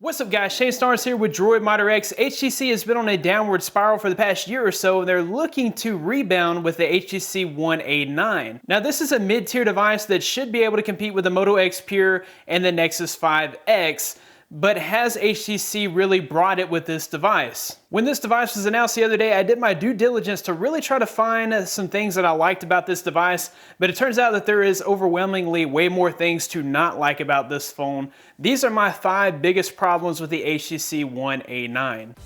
What's up guys, Shane Starnes here with Droid Modder X. HTC has been on a downward spiral for the past year or so, and they're looking to rebound with the HTC One A9. Now this is a mid-tier device that should be able to compete with the Moto X Pure and the Nexus 5X, but has HTC really brought it with this device? When this device was announced the other day, I did my due diligence to really try to find some things that I liked about this device, but it turns out that there is overwhelmingly way more things to not like about this phone. These are my 5 biggest problems with the HTC One A9.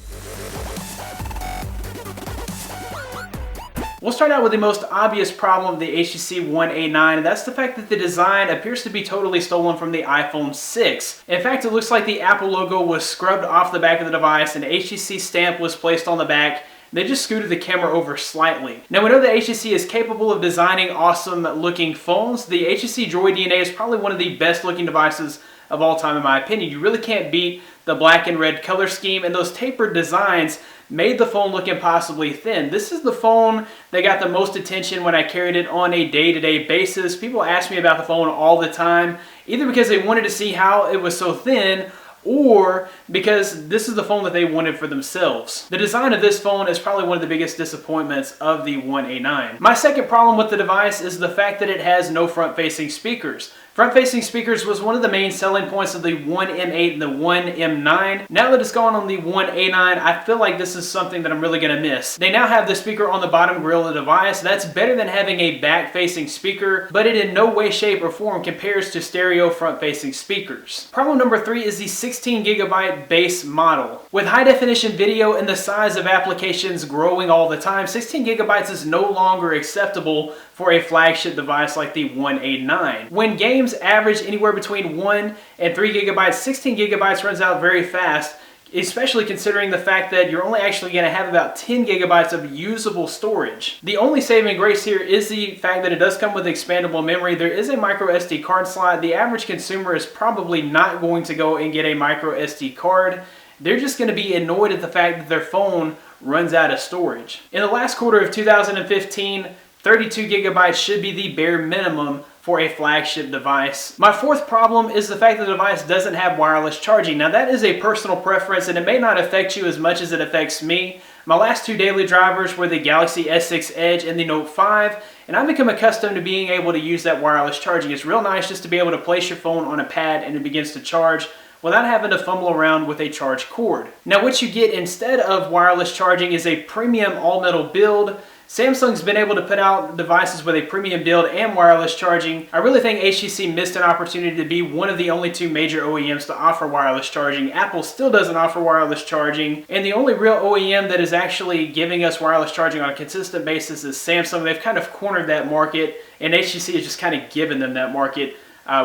We'll start out with the most obvious problem of the HTC One A9, and that's the fact that the design appears to be totally stolen from the iPhone 6. In fact, it looks like the Apple logo was scrubbed off the back of the device and the HTC stamp was placed on the back. They just scooted the camera over slightly. Now we know that HTC is capable of designing awesome looking phones. The HTC Droid DNA is probably one of the best looking devices of all time in my opinion. You really can't beat the black and red color scheme, and those tapered designs made the phone look impossibly thin. This is the phone that got the most attention when I carried it on a day-to-day basis. People ask me about the phone all the time, either because they wanted to see how it was so thin, or because this is the phone that they wanted for themselves. The design of this phone is probably one of the biggest disappointments of the One A9. My second problem with the device is the fact that it has no front-facing speakers. Front-facing speakers was one of the main selling points of the One M8 and the One M9. Now that it's gone on the One A9, I feel like this is something that I'm really going to miss. They now have the speaker on the bottom grill of the device. That's better than having a back-facing speaker, but it in no way, shape, or form compares to stereo front-facing speakers. Problem number 3 is the 16GB base model. With high-definition video and the size of applications growing all the time, 16GB is no longer acceptable for a flagship device like the One A9. When games average anywhere between 1 and 3GB, 16GB runs out very fast, especially considering the fact that you're only actually going to have about 10GB of usable storage. The only saving grace here is the fact that it does come with expandable memory. There is a micro SD card slot. The average consumer is probably not going to go and get a micro SD card. They're just going to be annoyed at the fact that their phone runs out of storage. In the last quarter of 2015, 32GB should be the bare minimum for a flagship device. My fourth problem is the fact that the device doesn't have wireless charging. Now that is a personal preference and it may not affect you as much as it affects me. My last 2 daily drivers were the Galaxy S6 Edge and the Note 5, and I've become accustomed to being able to use that wireless charging. It's real nice just to be able to place your phone on a pad and it begins to charge without having to fumble around with a charge cord. Now what you get instead of wireless charging is a premium all-metal build. Samsung's been able to put out devices with a premium build and wireless charging. I really think HTC missed an opportunity to be one of the only 2 major OEMs to offer wireless charging. Apple still doesn't offer wireless charging, and the only real OEM that is actually giving us wireless charging on a consistent basis is Samsung. They've kind of cornered that market, and HTC is just kind of giving them that market,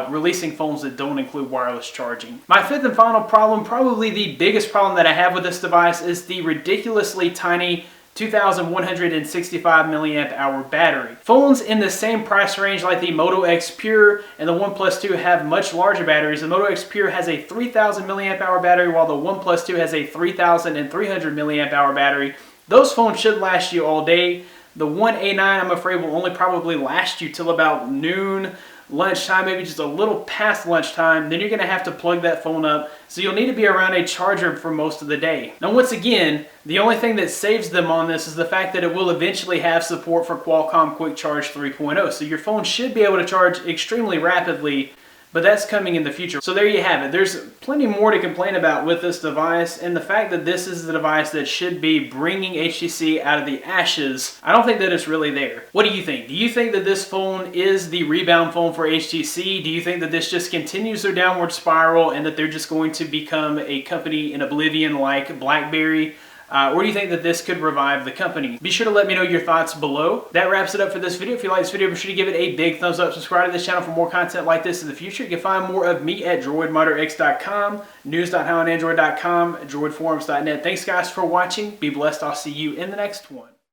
releasing phones that don't include wireless charging. My fifth and final problem, probably the biggest problem that I have with this device, is the ridiculously tiny 2,165 milliamp hour battery. Phones in the same price range like the Moto X Pure and the OnePlus 2 have much larger batteries. The Moto X Pure has a 3,000 milliamp hour battery while the OnePlus 2 has a 3,300 milliamp hour battery. Those phones should last you all day. The One A9, I'm afraid, will only probably last you till about noon, lunchtime, maybe just a little past lunchtime. Then you're going to have to plug that phone up, so you'll need to be around a charger for most of the day. Now once again, the only thing that saves them on this is the fact that it will eventually have support for Qualcomm Quick Charge 3.0, so your phone should be able to charge extremely rapidly, but that's coming in the future. So there you have it. There's plenty more to complain about with this device, and the fact that this is the device that should be bringing HTC out of the ashes, I don't think that it's really there. What do you think? Do you think that this phone is the rebound phone for HTC? Do you think that this just continues their downward spiral and that they're just going to become a company in oblivion like BlackBerry? Or do you think that this could revive the company? Be sure to let me know your thoughts below. That wraps it up for this video. If you like this video, be sure to give it a big thumbs up. Subscribe to this channel for more content like this in the future. You can find more of me at droidmodderx.com, news.howonandroid.com, droidforums.net. Thanks guys for watching. Be blessed. I'll see you in the next one.